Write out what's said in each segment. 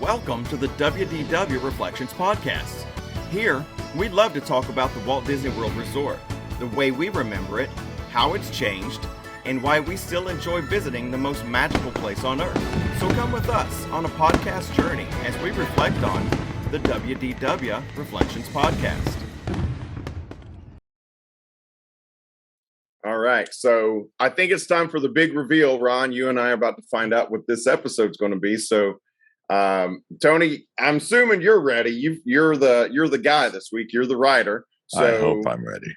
Welcome to the WDW Reflections Podcast. Here, we'd love to talk about the Walt Disney World Resort, the way we remember it, how it's changed, and why we still enjoy visiting the most magical place on Earth. So come with us on a podcast journey as we reflect on the WDW Reflections Podcast. All right, so I think it's time for the big reveal. Ron, you and I are about to find out what this episode's going to be. So, Tony, I'm assuming you're ready. You're the guy this week. You're the writer. So, I hope I'm ready.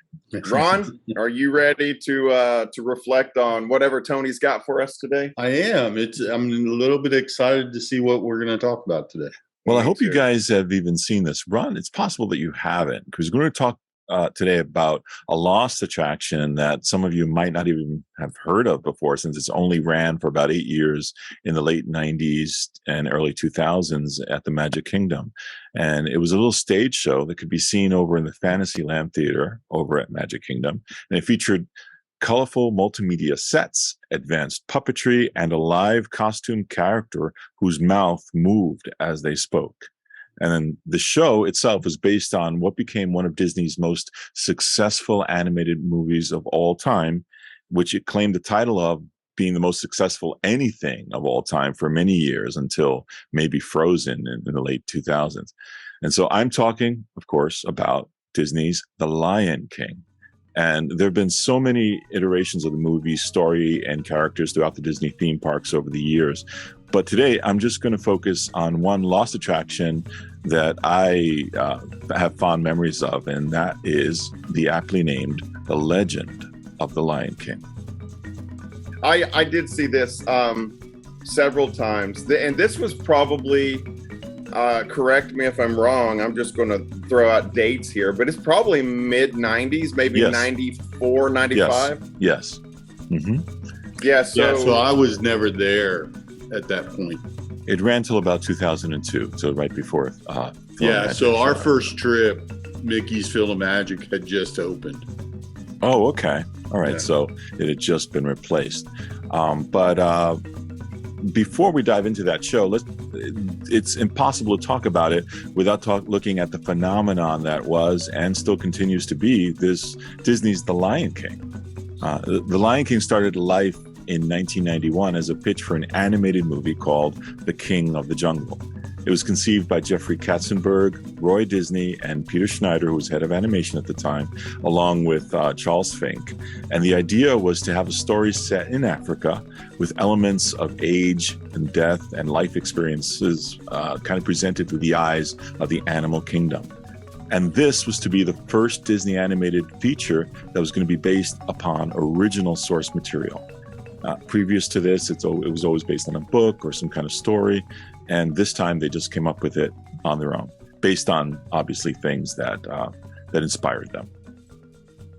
Ron, are you ready to reflect on whatever Tony's got for us today? I am. I'm a little bit excited to see what we're going to talk about today. Well, I hope you guys have even seen this. Ron, it's possible that you haven't, because we're going to talk today about a lost attraction that some of you might not even have heard of before, since it's only ran for about 8 years in the late 90s and early 2000s at the Magic Kingdom. And it was a little stage show that could be seen over in the Fantasyland Theater over at Magic Kingdom. And it featured colorful multimedia sets, advanced puppetry, and a live costume character whose mouth moved as they spoke. And then the show itself is based on what became one of Disney's most successful animated movies of all time, which it claimed the title of being the most successful anything of all time for many years, until maybe Frozen in the late 2000s. And so I'm talking, of course, about Disney's The Lion King. And there have been so many iterations of the movie's story and characters throughout the Disney theme parks over the years. But today, I'm just going to focus on one lost attraction that I have fond memories of, and that is the aptly named The Legend of the Lion King. I did see this several times, and this was probably, correct me if I'm wrong, I'm just going to throw out dates here, but it's probably mid-90s, maybe yes. 94, 95? Yes. Mm-hmm. Yeah, so I was never there at that point. It ran till about 2002, so right before. So our first trip, Mickey's Field of Magic, had just opened. Oh, okay. All right. Yeah. So it had just been replaced. But before we dive into that show, it's impossible to talk about it without looking at the phenomenon that was and still continues to be this Disney's The Lion King. The Lion King started life in 1991 as a pitch for an animated movie called The King of the Jungle. It was conceived by Jeffrey Katzenberg, Roy Disney, and Peter Schneider, who was head of animation at the time, along with Charles Fink. And the idea was to have a story set in Africa with elements of age and death and life experiences kind of presented through the eyes of the animal kingdom. And this was to be the first Disney animated feature that was going to be based upon original source material. Previous to this, it was always based on a book or some kind of story. And this time they just came up with it on their own, based on obviously things that inspired them.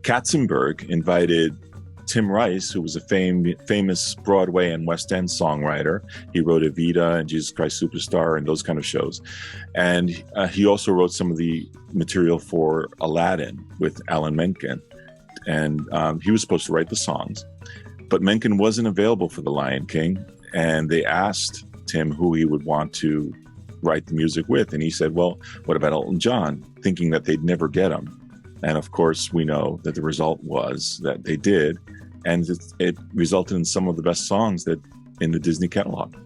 Katzenberg invited Tim Rice, who was a famous Broadway and West End songwriter. He wrote Evita and Jesus Christ Superstar and those kind of shows. And he also wrote some of the material for Aladdin with Alan Menken. And he was supposed to write the songs. But Menken wasn't available for The Lion King, and they asked Tim who he would want to write the music with. And he said, well, what about Elton John? Thinking that they'd never get him. And of course, we know that the result was that they did. And it resulted in some of the best songs that in the Disney catalog.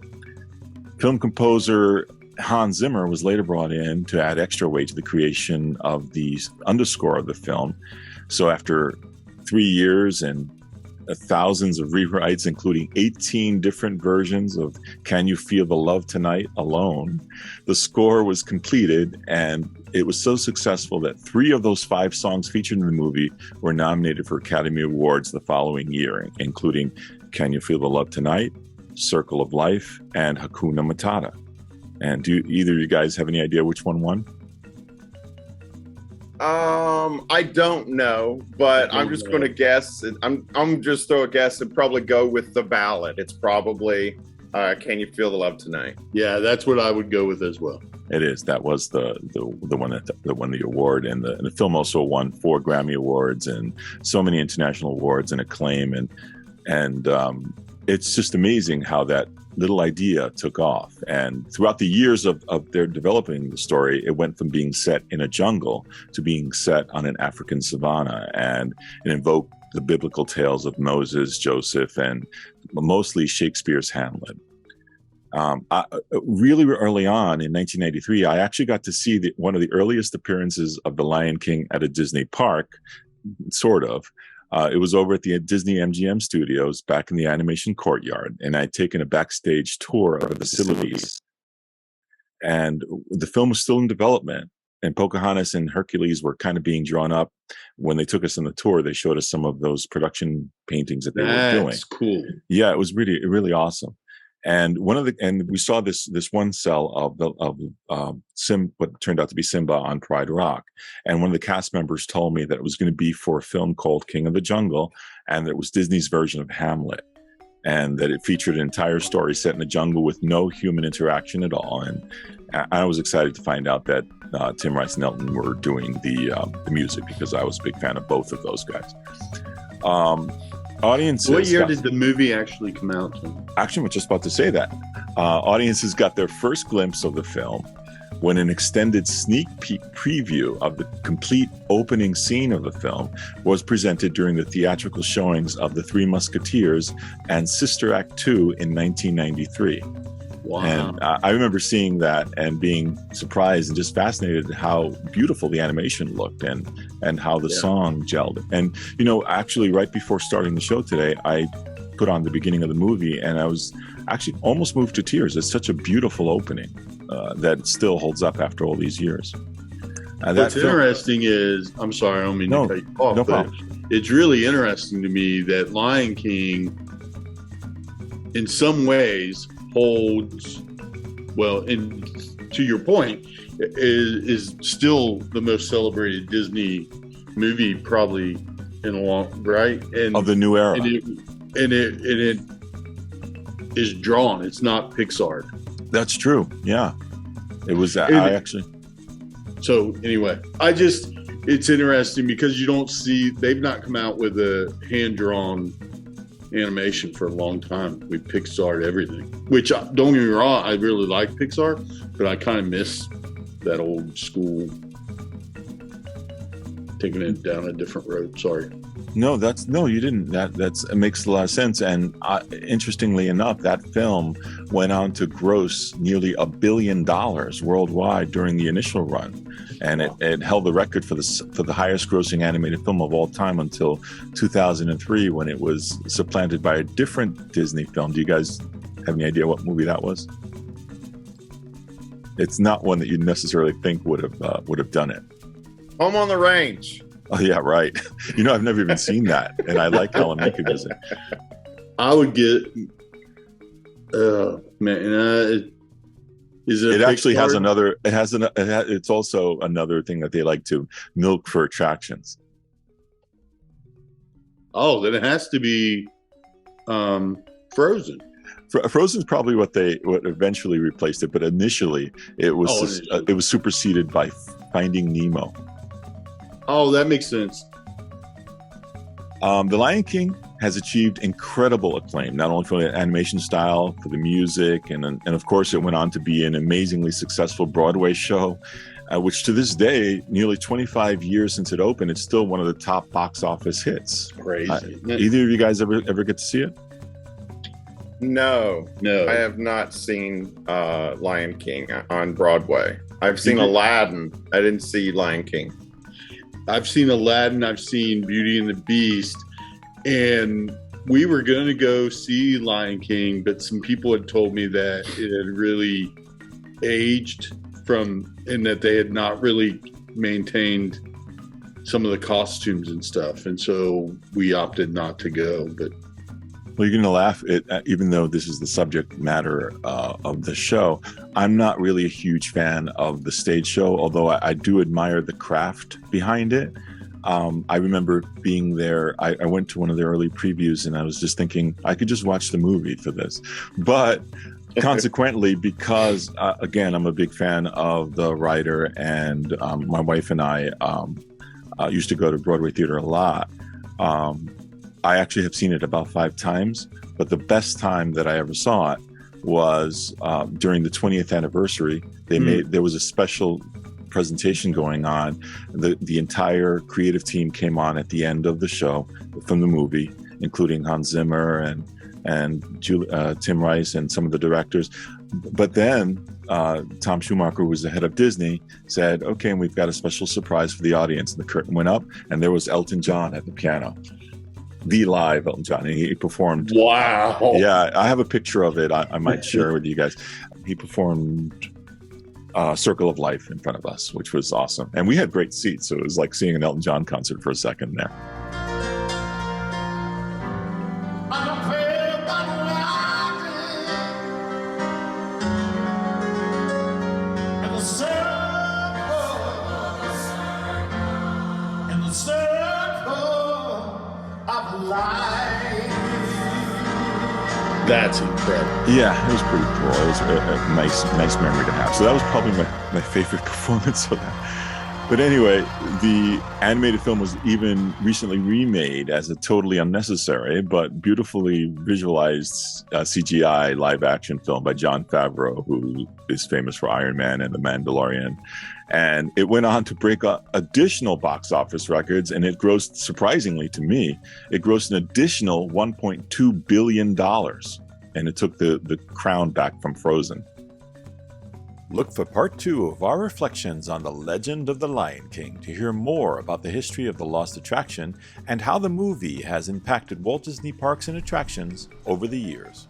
Film composer Hans Zimmer was later brought in to add extra weight to the creation of the underscore of the film. So after 3 years and thousands of rewrites, including 18 different versions of Can You Feel the Love Tonight alone, the score was completed, and it was so successful that 3 of those 5 songs featured in the movie were nominated for Academy Awards the following year, including Can You Feel the Love Tonight, Circle of Life, and Hakuna Matata. And do either of you guys have any idea which one won? I don't know, but I'm just going to guess. I'm just throw a guess and probably go with the ballad. It's probably Can You Feel the Love Tonight? Yeah, that's what I would go with as well. It is. That was the one that won the award, and the film also won 4 Grammy Awards and so many international awards and acclaim, and it's just amazing how that little idea took off. And throughout the years of their developing the story, it went from being set in a jungle to being set on an African savanna, and it invoked the biblical tales of Moses, Joseph, and mostly Shakespeare's Hamlet. Really early on in 1993, I actually got to see one of the earliest appearances of The Lion King at a Disney park, sort of. It was over at the Disney MGM studios back in the animation courtyard, and I'd taken a backstage tour of the facilities. And the film was still in development, and Pocahontas and Hercules were kind of being drawn up. When they took us on the tour, they showed us some of those production paintings that they were doing. That's cool. Yeah, it was really, really awesome. And we saw this one cell of what turned out to be Simba on Pride Rock. And one of the cast members told me that it was going to be for a film called King of the Jungle, and that it was Disney's version of Hamlet, and that it featured an entire story set in the jungle with no human interaction at all. And I was excited to find out that Tim Rice and Elton were doing the music, because I was a big fan of both of those guys. Audiences. What year did the movie actually come out? Actually, I was just about to say that. Audiences got their first glimpse of the film when an extended sneak peek preview of the complete opening scene of the film was presented during the theatrical showings of The Three Musketeers and Sister Act 2 in 1993. Wow. And I remember seeing that and being surprised and just fascinated at how beautiful the animation looked and how the song gelled. And, actually right before starting the show today, I put on the beginning of the movie, and I was actually almost moved to tears. It's such a beautiful opening that still holds up after all these years. What's interesting is, I'm sorry, I don't mean to cut you off, no but problem. It's really interesting to me that Lion King, in some ways, holds, and to your point, is still the most celebrated Disney movie probably in a long, right? And of the new era. And it is drawn. It's not Pixar. That's true. Yeah. It was So anyway, it's interesting because they've not come out with a hand-drawn animation for a long time. We Pixar'd everything, which, don't get me wrong, I really like Pixar, but I kind of miss that old school, taking it down a different road. Sorry. No, you didn't. It makes a lot of sense. And interestingly enough, that film went on to gross nearly $1 billion worldwide during the initial run, and it held the record for the highest grossing animated film of all time until 2003, when it was supplanted by a different Disney film. Do you guys have any idea what movie that was? It's not one that you'd necessarily think would have done it. Home on the Range. Oh yeah, right. I've never even seen that, and I like Alan Menken as it. I would get. Is it? It actually has another. It has it's also another thing that they like to milk for attractions. Oh, then it has to be Frozen. Frozen's probably what eventually replaced it, but initially it was it was superseded by Finding Nemo. Oh, that makes sense. The Lion King has achieved incredible acclaim, not only for the animation style, for the music, and of course it went on to be an amazingly successful Broadway show, which to this day, nearly 25 years since it opened, it's still one of the top box office hits. Crazy. Either of you guys ever get to see it? No. I have not seen Lion King on Broadway. I've seen Aladdin. I didn't see Lion King. I've seen Aladdin. I've seen Beauty and the Beast. And we were going to go see Lion King, but some people had told me that it had really aged and that they had not really maintained some of the costumes and stuff. And so we opted not to go. But well, you're going to laugh, even though this is the subject matter of the show. I'm not really a huge fan of the stage show, although I do admire the craft behind it. I remember being there. I went to one of the early previews, and I was just thinking I could just watch the movie for this. But consequently, because, again, I'm a big fan of the writer, and my wife and I used to go to Broadway theater a lot. I actually have seen it about 5 times, but the best time that I ever saw it was during the 20th anniversary. There was a special presentation going on. The entire creative team came on at the end of the show from the movie, including Hans Zimmer and Tim Rice and some of the directors. But then Tom Schumacher, who was the head of Disney, said, okay, and we've got a special surprise for the audience. And the curtain went up, and there was Elton John at the piano. The live Elton John. And he performed. Wow. Yeah, I have a picture of it. I might share with you guys. He performed Circle of Life in front of us, which was awesome. And we had great seats, so it was like seeing an Elton John concert for a second there. That's incredible. Yeah, it was pretty cool. It was a nice memory to have. So that was probably my favorite performance of that. But anyway, the animated film was even recently remade as a totally unnecessary but beautifully visualized CGI live-action film by Jon Favreau, who is famous for Iron Man and The Mandalorian. And it went on to break additional box office records, and it grossed, surprisingly to me, it grossed an additional $1.2 billion. And it took the crown back from Frozen. Look for part 2 of our reflections on the legend of the Lion King to hear more about the history of the Lost Attraction and how the movie has impacted Walt Disney Parks and Attractions over the years.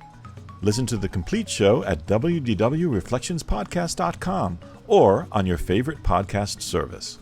Listen to the complete show at wdwreflectionspodcast.com or on your favorite podcast service.